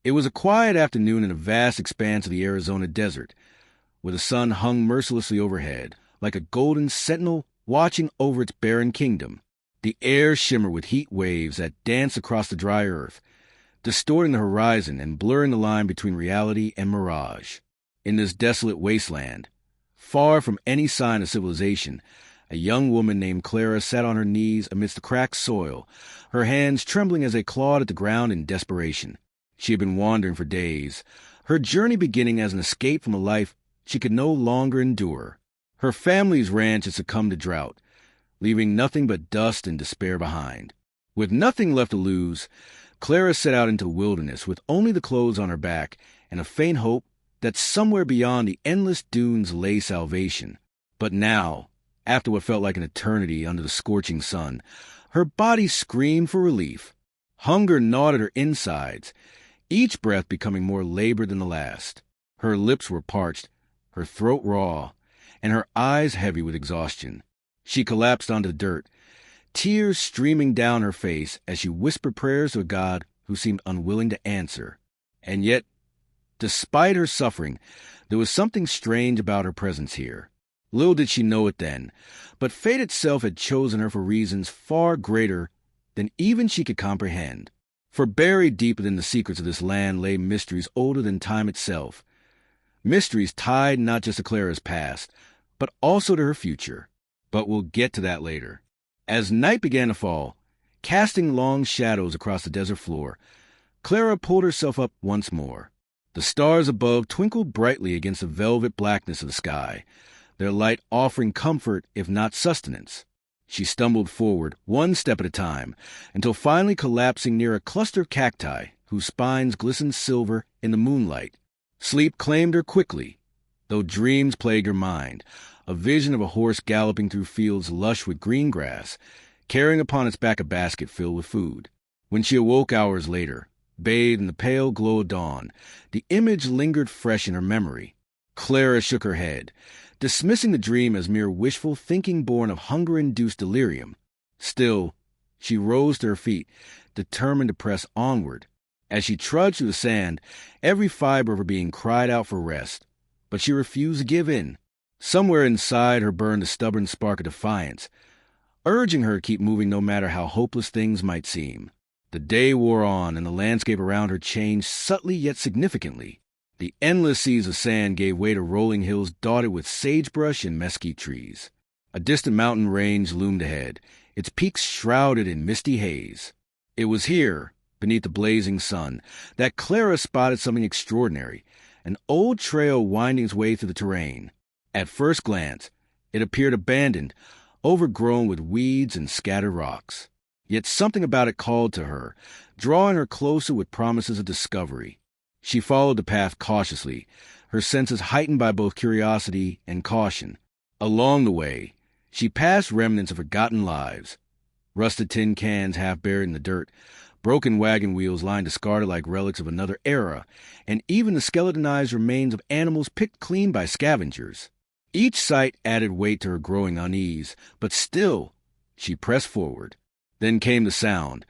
It was a quiet afternoon in a vast expanse of the Arizona desert, where the sun hung mercilessly overhead, like a golden sentinel watching over its barren kingdom. The air shimmered with heat waves that danced across the dry earth, distorting the horizon and blurring the line between reality and mirage. In this desolate wasteland, far from any sign of civilization, a young woman named Clara sat on her knees amidst the cracked soil, her hands trembling as they clawed at the ground in desperation. She had been wandering for days, her journey beginning as an escape from a life she could no longer endure. Her family's ranch had succumbed to drought, leaving nothing but dust and despair behind. With nothing left to lose, Clara set out into the wilderness with only the clothes on her back and a faint hope that somewhere beyond the endless dunes lay salvation. But now, after what felt like an eternity under the scorching sun, her body screamed for relief. Hunger gnawed at her insides, each breath becoming more labored than the last. Her lips were parched, her throat raw, and her eyes heavy with exhaustion. She collapsed onto the dirt, tears streaming down her face as she whispered prayers to a God who seemed unwilling to answer. And yet, despite her suffering, there was something strange about her presence here. Little did she know it then, but fate itself had chosen her for reasons far greater than even she could comprehend. For buried deep within the secrets of this land lay mysteries older than time itself. Mysteries tied not just to Clara's past, but also to her future. But we'll get to that later. As night began to fall, casting long shadows across the desert floor, Clara pulled herself up once more. The stars above twinkled brightly against the velvet blackness of the sky, their light offering comfort if not sustenance. She stumbled forward, one step at a time, until finally collapsing near a cluster of cacti whose spines glistened silver in the moonlight. Sleep claimed her quickly, though dreams plagued her mind, a vision of a horse galloping through fields lush with green grass, carrying upon its back a basket filled with food. When she awoke hours later, bathed in the pale glow of dawn, the image lingered fresh in her memory. Clara shook her head, dismissing the dream as mere wishful thinking born of hunger-induced delirium. Still, she rose to her feet, determined to press onward. As she trudged through the sand, every fiber of her being cried out for rest, but she refused to give in. Somewhere inside her burned a stubborn spark of defiance, urging her to keep moving no matter how hopeless things might seem. The day wore on, and the landscape around her changed subtly yet significantly. The endless seas of sand gave way to rolling hills dotted with sagebrush and mesquite trees. A distant mountain range loomed ahead, its peaks shrouded in misty haze. It was here, beneath the blazing sun, that Clara spotted something extraordinary, an old trail winding its way through the terrain. At first glance, it appeared abandoned, overgrown with weeds and scattered rocks. Yet something about it called to her, drawing her closer with promises of discovery. She followed the path cautiously, her senses heightened by both curiosity and caution. Along the way, she passed remnants of forgotten lives, rusted tin cans half buried in the dirt, broken wagon wheels lying discarded like relics of another era, and even the skeletonized remains of animals picked clean by scavengers. Each sight added weight to her growing unease, but still, she pressed forward. Then came the sound,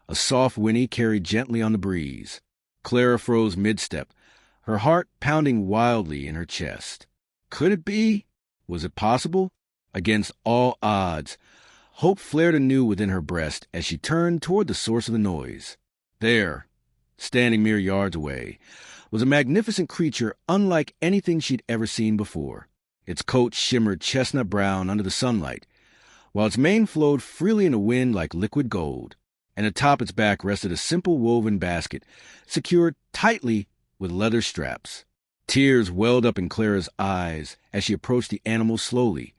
a soft whinny carried gently on the breeze. Clara froze mid-step, her heart pounding wildly in her chest. Could it be? Was it possible? Against all odds, hope flared anew within her breast as she turned toward the source of the noise. There, standing mere yards away, was a magnificent creature unlike anything she'd ever seen before. Its coat shimmered chestnut brown under the sunlight, while its mane flowed freely in the wind like liquid gold, and atop its back rested a simple woven basket, secured tightly with leather straps. Tears welled up in Clara's eyes as she approached the animal slowly,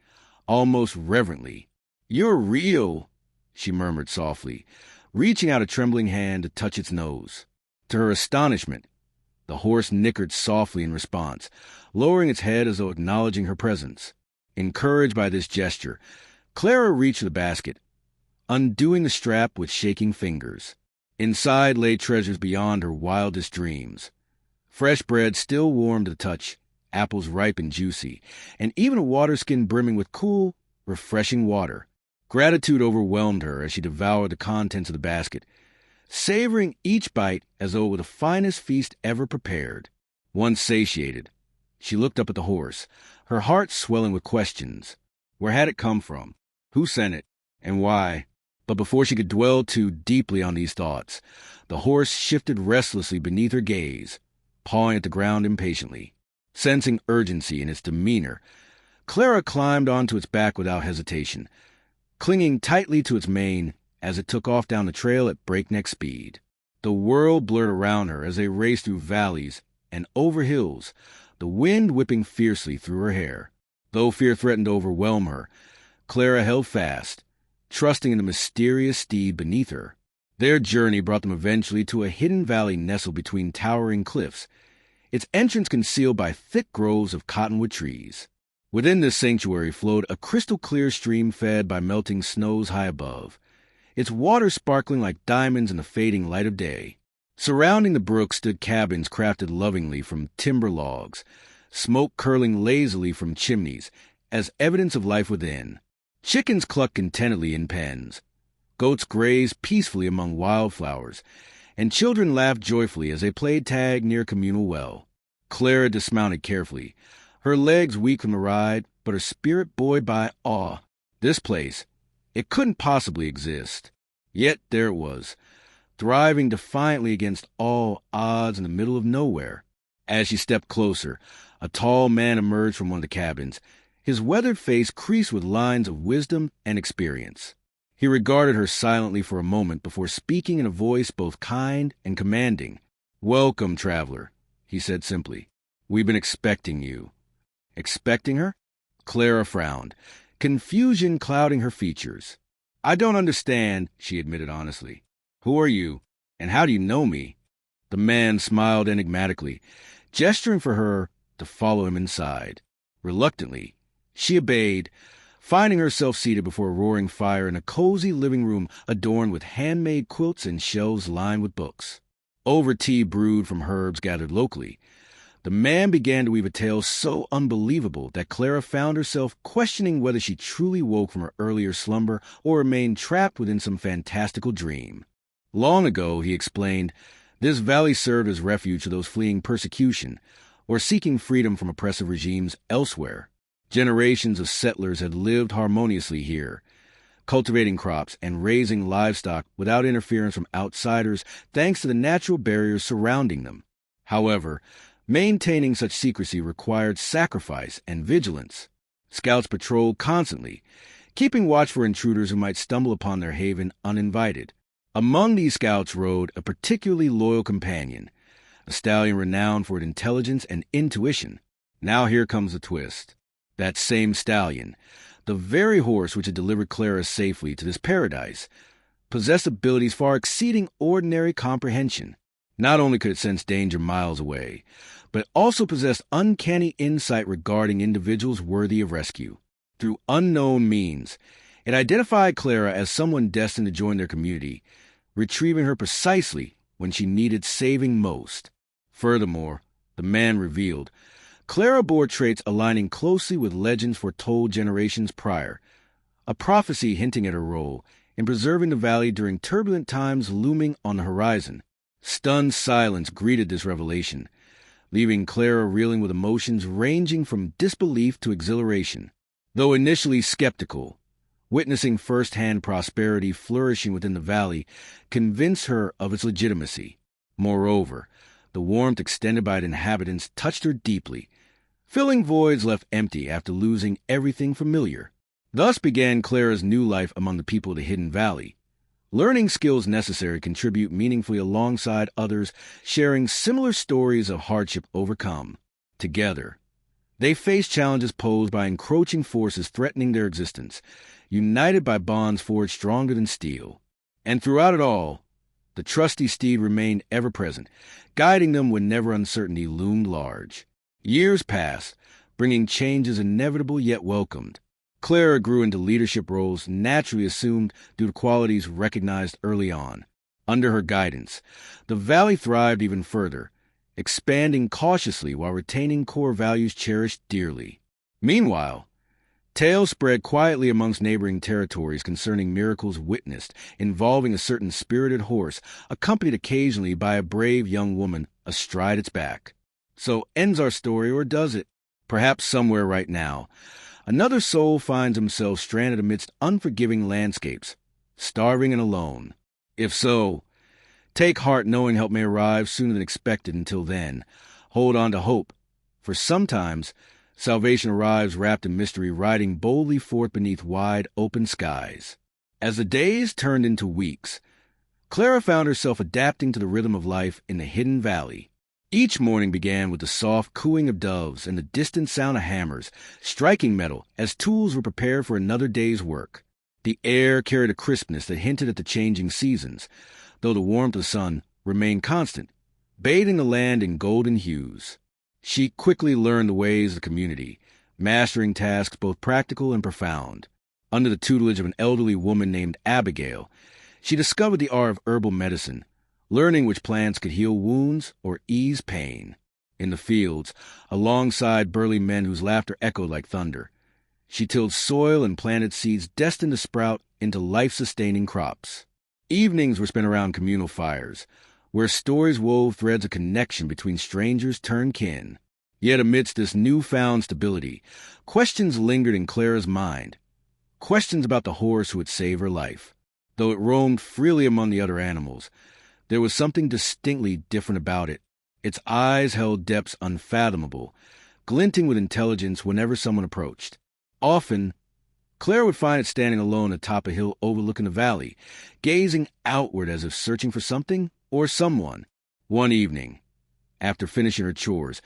almost reverently. "You're real," she murmured softly, reaching out a trembling hand to touch its nose. To her astonishment, the horse nickered softly in response, lowering its head as though acknowledging her presence. Encouraged by this gesture, Clara reached for the basket, undoing the strap with shaking fingers. Inside lay treasures beyond her wildest dreams. Fresh bread still warm to the touch, apples ripe and juicy, and even a water skin brimming with cool, refreshing water. Gratitude overwhelmed her as she devoured the contents of the basket, savoring each bite as though it were the finest feast ever prepared. Once satiated, she looked up at the horse, her heart swelling with questions. Where had it come from? Who sent it? And why? But before she could dwell too deeply on these thoughts, the horse shifted restlessly beneath her gaze, pawing at the ground impatiently. Sensing urgency in its demeanor, Clara climbed onto its back without hesitation, clinging tightly to its mane as it took off down the trail at breakneck speed. The world blurred around her as they raced through valleys and over hills, the wind whipping fiercely through her hair. Though fear threatened to overwhelm her, Clara held fast, trusting in the mysterious steed beneath her. Their journey brought them eventually to a hidden valley nestled between towering cliffs, its entrance concealed by thick groves of cottonwood trees. Within this sanctuary flowed a crystal-clear stream fed by melting snows high above, its water sparkling like diamonds in the fading light of day. Surrounding the brook stood cabins crafted lovingly from timber logs, smoke curling lazily from chimneys as evidence of life within. Chickens clucked contentedly in pens, goats grazed peacefully among wildflowers, and children laughed joyfully as they played tag near a communal well. Clara dismounted carefully, her legs weak from the ride, but her spirit buoyed by awe. This place, it couldn't possibly exist. Yet there it was, thriving defiantly against all odds in the middle of nowhere. As she stepped closer, a tall man emerged from one of the cabins, his weathered face creased with lines of wisdom and experience. He regarded her silently for a moment before speaking in a voice both kind and commanding. "Welcome, traveler," he said simply. "We've been expecting you." Expecting her? Clara frowned, confusion clouding her features. "I don't understand," she admitted honestly. "Who are you, and how do you know me?" The man smiled enigmatically, gesturing for her to follow him inside. Reluctantly, she obeyed, finding herself seated before a roaring fire in a cozy living room adorned with handmade quilts and shelves lined with books. Over tea brewed from herbs gathered locally, the man began to weave a tale so unbelievable that Clara found herself questioning whether she truly woke from her earlier slumber or remained trapped within some fantastical dream. Long ago, he explained, this valley served as refuge to those fleeing persecution or seeking freedom from oppressive regimes elsewhere. Generations of settlers had lived harmoniously here, cultivating crops and raising livestock without interference from outsiders thanks to the natural barriers surrounding them. However, maintaining such secrecy required sacrifice and vigilance. Scouts patrolled constantly, keeping watch for intruders who might stumble upon their haven uninvited. Among these scouts rode a particularly loyal companion, a stallion renowned for its intelligence and intuition. Now here comes the twist. That same stallion, the very horse which had delivered Clara safely to this paradise, possessed abilities far exceeding ordinary comprehension. Not only could it sense danger miles away, but it also possessed uncanny insight regarding individuals worthy of rescue. Through unknown means, it identified Clara as someone destined to join their community, retrieving her precisely when she needed saving most. Furthermore, the man revealed, Clara bore traits aligning closely with legends foretold generations prior, a prophecy hinting at her role in preserving the valley during turbulent times looming on the horizon. Stunned silence greeted this revelation, leaving Clara reeling with emotions ranging from disbelief to exhilaration. Though initially skeptical, witnessing first-hand prosperity flourishing within the valley convinced her of its legitimacy. Moreover, the warmth extended by its inhabitants touched her deeply, filling voids left empty after losing everything familiar. Thus began Clara's new life among the people of the Hidden Valley, learning skills necessary to contribute meaningfully alongside others sharing similar stories of hardship overcome. Together, they faced challenges posed by encroaching forces threatening their existence, united by bonds forged stronger than steel. And throughout it all, the trusty steed remained ever present, guiding them whenever uncertainty loomed large. Years passed, bringing changes inevitable yet welcomed. Clara grew into leadership roles naturally assumed due to qualities recognized early on. Under her guidance, the valley thrived even further, expanding cautiously while retaining core values cherished dearly. Meanwhile, Tales spread quietly amongst neighboring territories concerning miracles witnessed involving a certain spirited horse, accompanied occasionally by a brave young woman astride its back. So ends our story, or does it? Perhaps somewhere right now, another soul finds himself stranded amidst unforgiving landscapes, starving and alone. If so, take heart knowing help may arrive sooner than expected. Until then, hold on to hope, for sometimes salvation arrives wrapped in mystery, riding boldly forth beneath wide open skies. As the days turned into weeks, Clara found herself adapting to the rhythm of life in the hidden valley. Each morning began with the soft cooing of doves and the distant sound of hammers striking metal as tools were prepared for another day's work. The air carried a crispness that hinted at the changing seasons, though the warmth of the sun remained constant, bathing the land in golden hues. She quickly learned the ways of the community, mastering tasks both practical and profound. Under the tutelage of an elderly woman named Abigail, she discovered the art of herbal medicine, learning which plants could heal wounds or ease pain. In the fields, alongside burly men whose laughter echoed like thunder, she tilled soil and planted seeds destined to sprout into life-sustaining crops. Evenings were spent around communal fires, where stories wove threads of connection between strangers turned kin. Yet amidst this newfound stability, questions lingered in Clara's mind. Questions about the horse who had saved her life. Though it roamed freely among the other animals, there was something distinctly different about it. Its eyes held depths unfathomable, glinting with intelligence whenever someone approached. Often, Clara would find it standing alone atop a hill overlooking the valley, gazing outward as if searching for something or someone. One evening, after finishing her chores,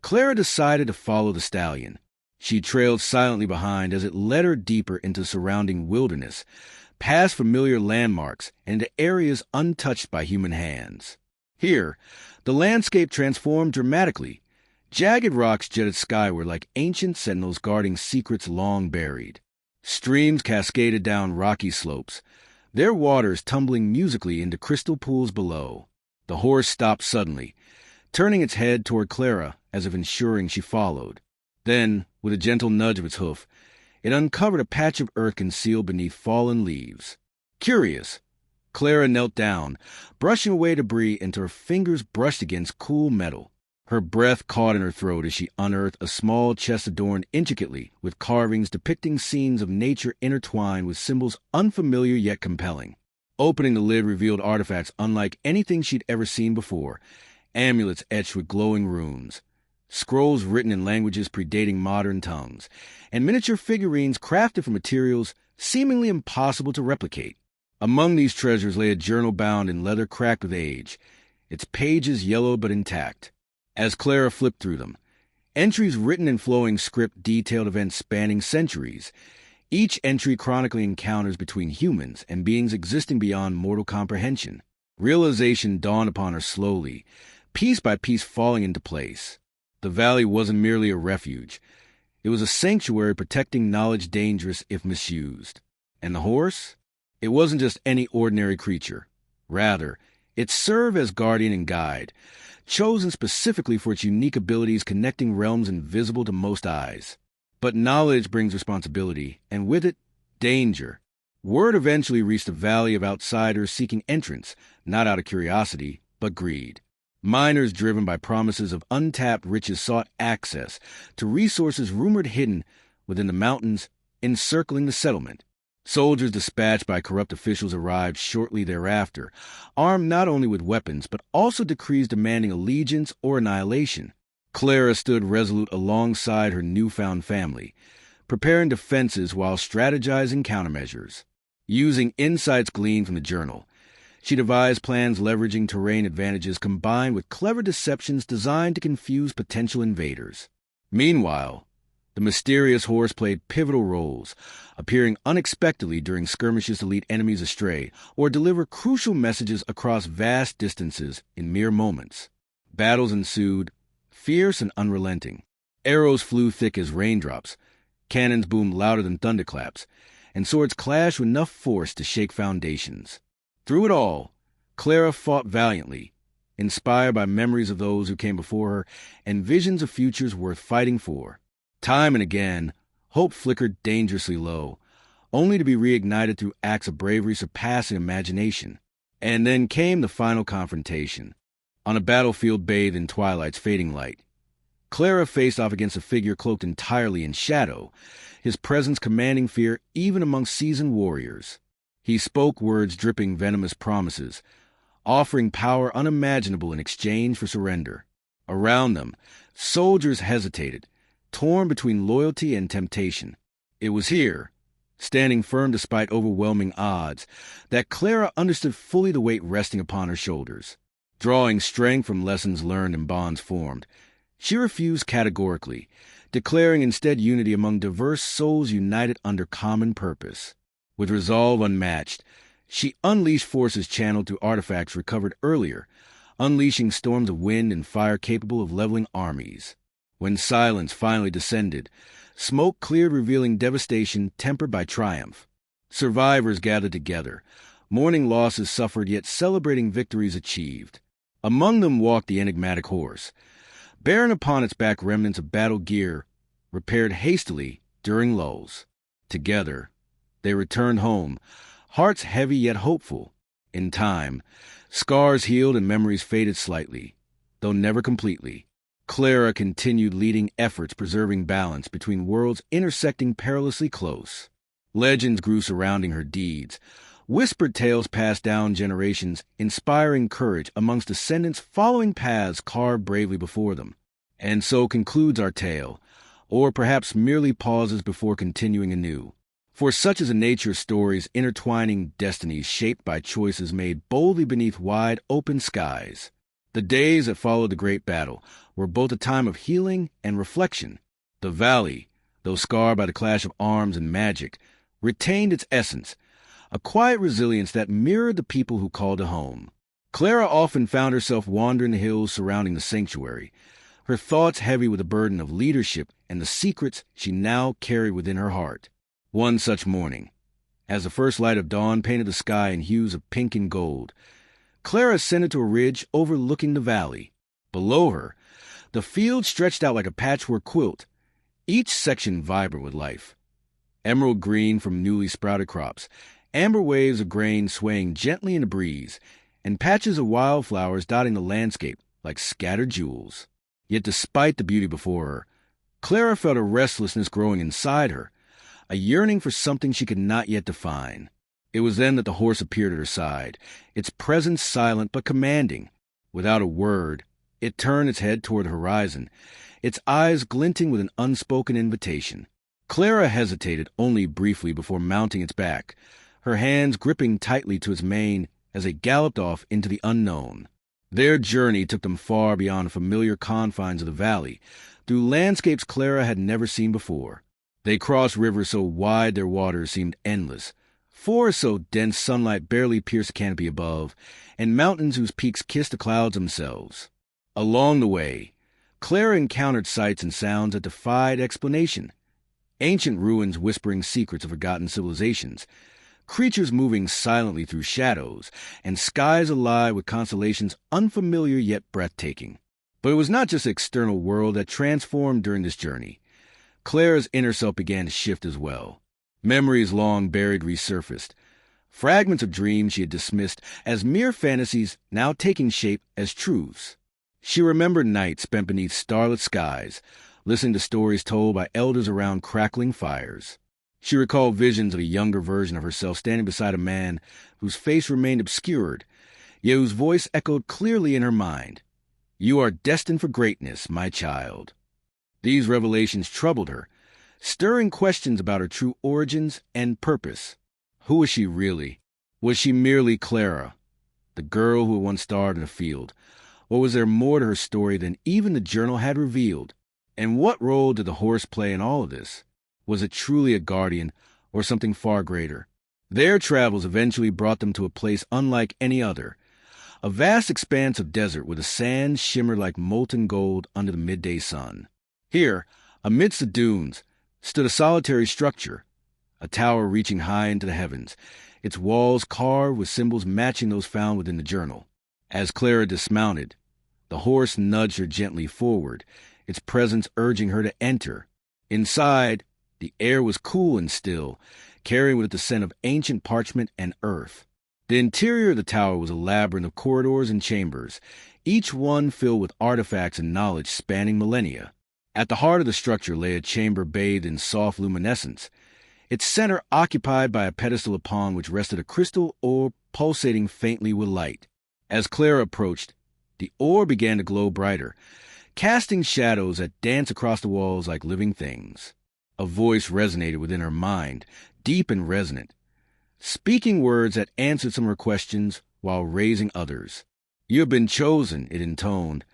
Clara decided to follow the stallion. She trailed silently behind as it led her deeper into the surrounding wilderness, past familiar landmarks and into areas untouched by human hands. Here, the landscape transformed dramatically. Jagged rocks jetted skyward like ancient sentinels guarding secrets long buried. Streams cascaded down rocky slopes, their waters tumbling musically into crystal pools below. The horse stopped suddenly, turning its head toward Clara as if ensuring she followed. Then, with a gentle nudge of its hoof, it uncovered a patch of earth concealed beneath fallen leaves. Curious, Clara knelt down, brushing away debris until her fingers brushed against cool metal. Her breath caught in her throat as she unearthed a small chest adorned intricately with carvings depicting scenes of nature intertwined with symbols unfamiliar yet compelling. Opening the lid revealed artifacts unlike anything she'd ever seen before, amulets etched with glowing runes, scrolls written in languages predating modern tongues, and miniature figurines crafted from materials seemingly impossible to replicate. Among these treasures lay a journal bound in leather cracked with age, its pages yellowed but intact. As Clara flipped through them, entries written in flowing script detailed events spanning centuries, each entry chronicling encounters between humans and beings existing beyond mortal comprehension. Realization dawned upon her slowly, piece by piece falling into place. The valley wasn't merely a refuge. It was a sanctuary protecting knowledge dangerous if misused. And the horse? It wasn't just any ordinary creature. Rather, it served as guardian and guide, chosen specifically for its unique abilities connecting realms invisible to most eyes. But knowledge brings responsibility, and with it, danger. Word eventually reached the valley of outsiders seeking entrance, not out of curiosity, but greed. Miners driven by promises of untapped riches sought access to resources rumored hidden within the mountains encircling the settlement. Soldiers dispatched by corrupt officials arrived shortly thereafter, armed not only with weapons but also decrees demanding allegiance or annihilation. Clara stood resolute alongside her newfound family, preparing defenses while strategizing countermeasures. Using insights gleaned from the journal, she devised plans leveraging terrain advantages combined with clever deceptions designed to confuse potential invaders. Meanwhile, the mysterious horse played pivotal roles, appearing unexpectedly during skirmishes to lead enemies astray or deliver crucial messages across vast distances in mere moments. Battles ensued, fierce and unrelenting. Arrows flew thick as raindrops, cannons boomed louder than thunderclaps, and swords clashed with enough force to shake foundations. Through it all, Clara fought valiantly, inspired by memories of those who came before her and visions of futures worth fighting for. Time and again, Hope flickered dangerously low, only to be reignited through acts of bravery surpassing imagination. And then came the final confrontation. On a battlefield bathed in twilight's fading light, Clara faced off against a figure cloaked entirely in shadow, his presence commanding fear even among seasoned warriors. He spoke words dripping venomous promises, offering power unimaginable in exchange for surrender. Around them, soldiers hesitated, torn between loyalty and temptation. It was here, standing firm despite overwhelming odds, that Clara understood fully the weight resting upon her shoulders. Drawing strength from lessons learned and bonds formed, she refused categorically, declaring instead unity among diverse souls united under common purpose. With resolve unmatched, she unleashed forces channeled through artifacts recovered earlier, unleashing storms of wind and fire capable of leveling armies. When silence finally descended, smoke cleared, revealing devastation tempered by triumph. Survivors gathered together, mourning losses suffered yet celebrating victories achieved. Among them walked the enigmatic horse, bearing upon its back remnants of battle gear repaired hastily during lulls. Together, they returned home, hearts heavy yet hopeful. In time, scars healed and memories faded slightly, though never completely. Clara continued leading efforts preserving balance between worlds intersecting perilously close. Legends grew surrounding her deeds, whispered tales passed down generations, inspiring courage amongst descendants following paths carved bravely before them. And so concludes our tale, or perhaps merely pauses before continuing anew. For such is the nature of stories intertwining destinies shaped by choices made boldly beneath wide open skies. The days that followed the great battle were both a time of healing and reflection. The valley, though scarred by the clash of arms and magic, retained its essence, a quiet resilience that mirrored the people who called it home. Clara often found herself wandering the hills surrounding the sanctuary, her thoughts heavy with the burden of leadership and the secrets she now carried within her heart. One such morning, as the first light of dawn painted the sky in hues of pink and gold, Clara ascended to a ridge overlooking the valley. Below her, the field stretched out like a patchwork quilt, each section vibrant with life. Emerald green from newly sprouted crops, amber waves of grain swaying gently in the breeze, and patches of wildflowers dotting the landscape like scattered jewels. Yet despite the beauty before her, Clara felt a restlessness growing inside her, a yearning for something she could not yet define. It was then that the horse appeared at her side, its presence silent but commanding. Without a word, it turned its head toward the horizon, its eyes glinting with an unspoken invitation. Clara hesitated only briefly before mounting its back, her hands gripping tightly to its mane as they galloped off into the unknown. Their journey took them far beyond the familiar confines of the valley, through landscapes Clara had never seen before. They crossed rivers so wide their waters seemed endless, forests so dense sunlight barely pierced the canopy above, and mountains whose peaks kissed the clouds themselves. Along the way, Clara encountered sights and sounds that defied explanation. Ancient ruins whispering secrets of forgotten civilizations, creatures moving silently through shadows, and skies alive with constellations unfamiliar yet breathtaking. But it was not just the external world that transformed during this journey. Clara's inner self began to shift as well. Memories long buried resurfaced, fragments of dreams she had dismissed as mere fantasies now taking shape as truths. She remembered nights spent beneath starlit skies, listening to stories told by elders around crackling fires. She recalled visions of a younger version of herself standing beside a man whose face remained obscured, yet whose voice echoed clearly in her mind. "You are destined for greatness, my child." These revelations troubled her, stirring questions about her true origins and purpose. Who was she really? Was she merely Clara, the girl who had once starred in a field? Or was there more to her story than even the journal had revealed? And what role did the horse play in all of this? Was it truly a guardian, or something far greater? Their travels eventually brought them to a place unlike any other, a vast expanse of desert where the sands shimmered like molten gold under the midday sun. Here, amidst the dunes, stood a solitary structure, a tower reaching high into the heavens, its walls carved with symbols matching those found within the journal. As Clara dismounted, the horse nudged her gently forward, its presence urging her to enter. Inside, The air was cool and still, carrying with it the scent of ancient parchment and earth. The interior of the tower was a labyrinth of corridors and chambers, each one filled with artifacts and knowledge spanning millennia. At the heart of the structure lay a chamber bathed in soft luminescence, its center occupied by a pedestal upon which rested a crystal orb pulsating faintly with light. As Clara approached, the orb began to glow brighter, casting shadows that danced across the walls like living things. A voice resonated within her mind, deep and resonant, speaking words that answered some of her questions while raising others. "You have been chosen," it intoned,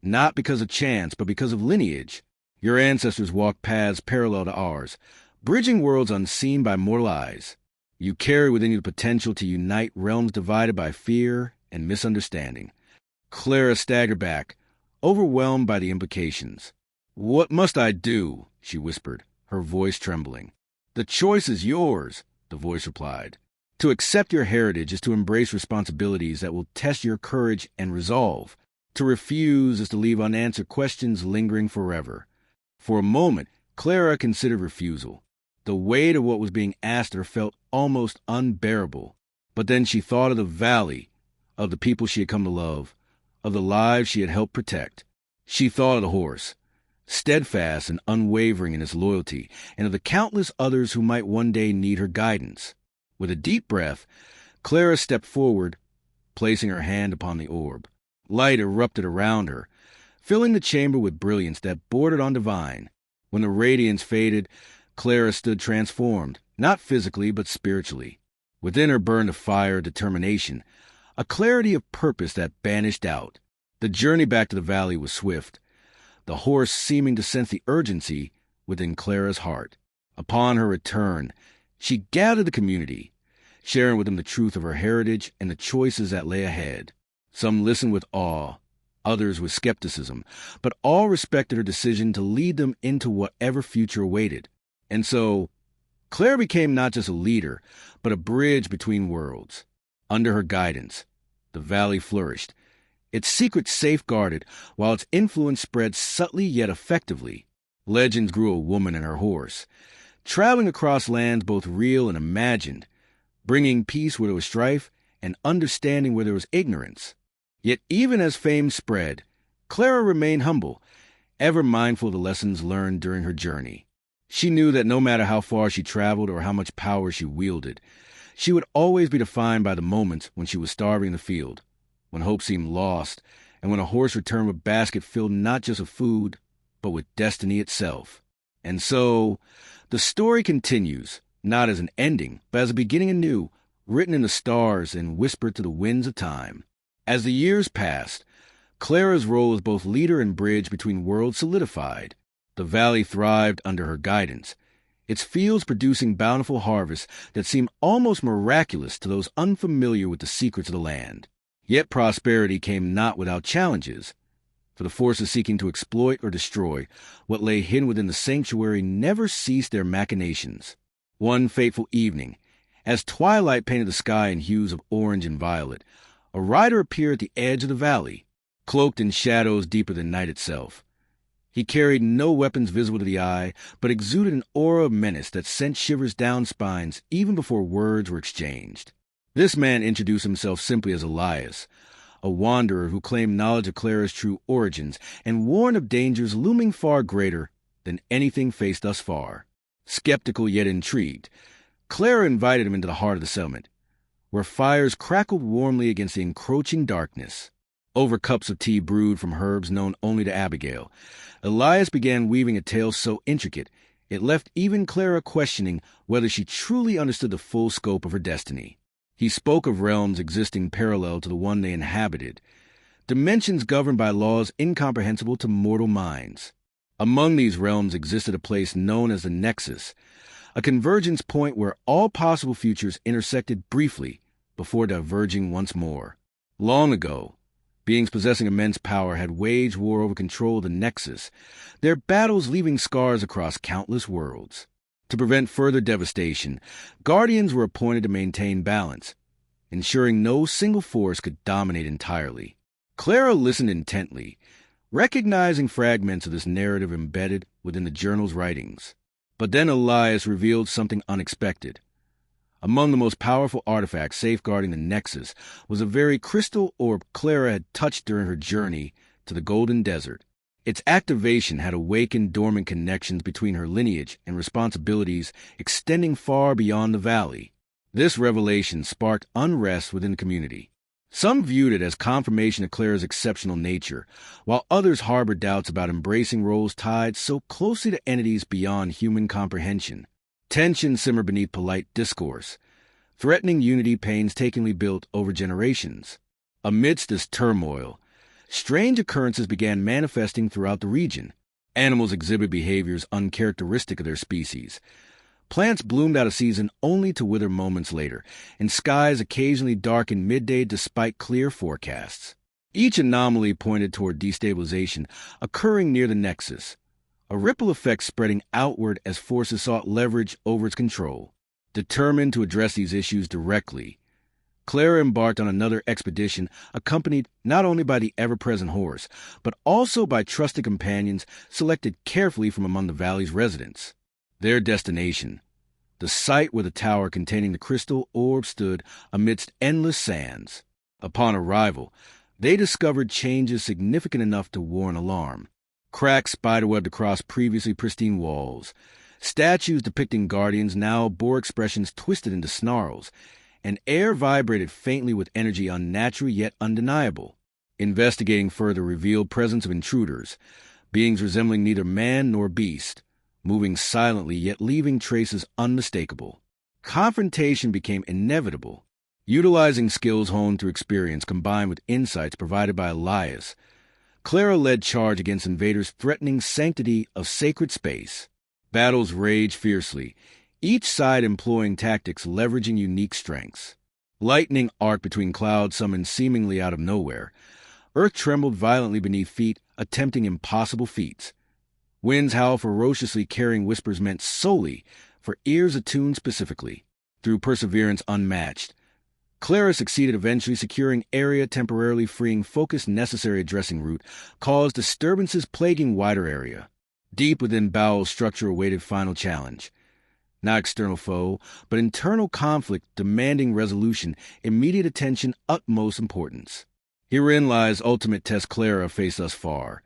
"not because of chance, but because of lineage. Your ancestors walked paths parallel to ours, bridging worlds unseen by mortal eyes. You carry within you the potential to unite realms divided by fear and misunderstanding." Clara staggered back, overwhelmed by the implications. "What must I do?" she whispered, her voice trembling. "The choice is yours," the voice replied. "To accept your heritage is to embrace responsibilities that will test your courage and resolve. To refuse is to leave unanswered questions lingering forever." For a moment, Clara considered refusal. The weight of what was being asked her felt almost unbearable. But then she thought of the valley, of the people she had come to love, of the lives she had helped protect. She thought of the horse, steadfast and unwavering in its loyalty, and of the countless others who might one day need her guidance. With a deep breath, Clara stepped forward, placing her hand upon the orb. Light erupted around her, filling the chamber with brilliance that bordered on divine. When the radiance faded, Clara stood transformed, not physically but spiritually. Within her burned a fire of determination, a clarity of purpose that banished doubt. The journey back to the valley was swift, the horse seeming to sense the urgency within Clara's heart. Upon her return, she gathered the community, sharing with them the truth of her heritage and the choices that lay ahead. Some listened with awe, others with skepticism, but all respected her decision to lead them into whatever future awaited. And so, Clara became not just a leader, but a bridge between worlds. Under her guidance, the valley flourished, its secrets safeguarded, while its influence spread subtly yet effectively. Legends grew of a woman and her horse, traveling across lands both real and imagined, bringing peace where there was strife and understanding where there was ignorance. Yet even as fame spread, Clara remained humble, ever mindful of the lessons learned during her journey. She knew that no matter how far she traveled or how much power she wielded, she would always be defined by the moments when she was starving in the field, when hope seemed lost, and when a horse returned with a basket filled not just with food, but with destiny itself. And so, the story continues, not as an ending, but as a beginning anew, written in the stars and whispered to the winds of time. As the years passed, Clara's role as both leader and bridge between worlds solidified. The valley thrived under her guidance, its fields producing bountiful harvests that seemed almost miraculous to those unfamiliar with the secrets of the land. Yet prosperity came not without challenges, for the forces seeking to exploit or destroy what lay hidden within the sanctuary never ceased their machinations. One fateful evening, as twilight painted the sky in hues of orange and violet, a rider appeared at the edge of the valley, cloaked in shadows deeper than night itself. He carried no weapons visible to the eye, but exuded an aura of menace that sent shivers down spines even before words were exchanged. This man introduced himself simply as Elias, a wanderer who claimed knowledge of Clara's true origins and warned of dangers looming far greater than anything faced thus far. Skeptical yet intrigued, Clara invited him into the heart of the settlement, where fires crackled warmly against the encroaching darkness. Over cups of tea brewed from herbs known only to Abigail, Elias began weaving a tale so intricate it left even Clara questioning whether she truly understood the full scope of her destiny. He spoke of realms existing parallel to the one they inhabited, dimensions governed by laws incomprehensible to mortal minds. Among these realms existed a place known as the Nexus, a convergence point where all possible futures intersected briefly before diverging once more. Long ago, beings possessing immense power had waged war over control of the Nexus, their battles leaving scars across countless worlds. To prevent further devastation, guardians were appointed to maintain balance, ensuring no single force could dominate entirely. Clara listened intently, recognizing fragments of this narrative embedded within the journal's writings. But then Elias revealed something unexpected. Among the most powerful artifacts safeguarding the Nexus was a very crystal orb Clara had touched during her journey to the Golden Desert. Its activation had awakened dormant connections between her lineage and responsibilities extending far beyond the valley. This revelation sparked unrest within the community. Some viewed it as confirmation of Clara's exceptional nature, while others harbored doubts about embracing roles tied so closely to entities beyond human comprehension. Tension simmered beneath polite discourse, threatening unity painstakingly built over generations. Amidst this turmoil, strange occurrences began manifesting throughout the region. Animals exhibit behaviors uncharacteristic of their species. Plants bloomed out of season only to wither moments later, and skies occasionally darkened midday despite clear forecasts. Each anomaly pointed toward destabilization occurring near the Nexus, a ripple effect spreading outward as forces sought leverage over its control. Determined to address these issues directly, Clara embarked on another expedition accompanied not only by the ever-present horse, but also by trusted companions selected carefully from among the valley's residents. Their destination, the site where the tower containing the crystal orb stood amidst endless sands. Upon arrival, they discovered changes significant enough to warrant alarm. Cracks spiderwebbed across previously pristine walls. Statues depicting guardians now bore expressions twisted into snarls, and air vibrated faintly with energy unnatural yet undeniable. Investigating further revealed presence of intruders, beings resembling neither man nor beast, moving silently yet leaving traces unmistakable. Confrontation became inevitable. Utilizing skills honed through experience combined with insights provided by Elias, Clara led charge against invaders threatening sanctity of sacred space. Battles raged fiercely, each side employing tactics leveraging unique strengths. Lightning arced between clouds summoned seemingly out of nowhere. Earth trembled violently beneath feet, attempting impossible feats. Winds howled ferociously, carrying whispers meant solely for ears attuned specifically. Through perseverance unmatched, Clara succeeded, eventually securing area, temporarily freeing focus necessary addressing route, caused disturbances plaguing wider area. Deep within bowel structure awaited final challenge. Not external foe, but internal conflict demanding resolution, immediate attention, utmost importance. Herein lies ultimate test Clara faced thus far.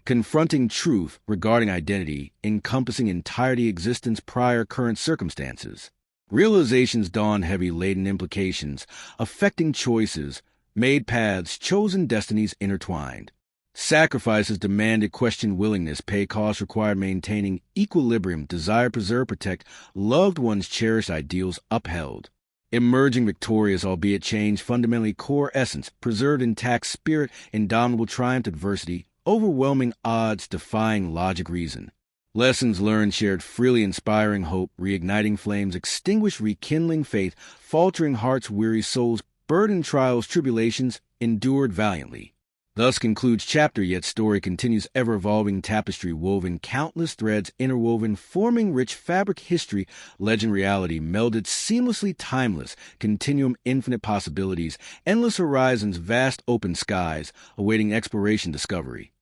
Confronting truth regarding identity, encompassing entirety existence prior current circumstances. Realizations dawned heavy laden implications, affecting choices, made paths, chosen destinies intertwined. Sacrifices demanded questioned willingness, pay costs required maintaining equilibrium, desire preserve, protect, loved ones cherished ideals upheld. Emerging victorious, albeit changed, fundamentally core essence, preserved intact spirit, indomitable triumph adversity, overwhelming odds defying logic reason. Lessons learned shared freely, inspiring hope, reigniting flames, extinguished rekindling faith, faltering hearts, weary souls, burdened trials, tribulations, endured valiantly. Thus concludes chapter, yet story continues ever-evolving tapestry woven, countless threads interwoven, forming rich fabric history, legend reality, melded seamlessly timeless, continuum infinite possibilities, endless horizons, vast open skies, awaiting exploration discovery.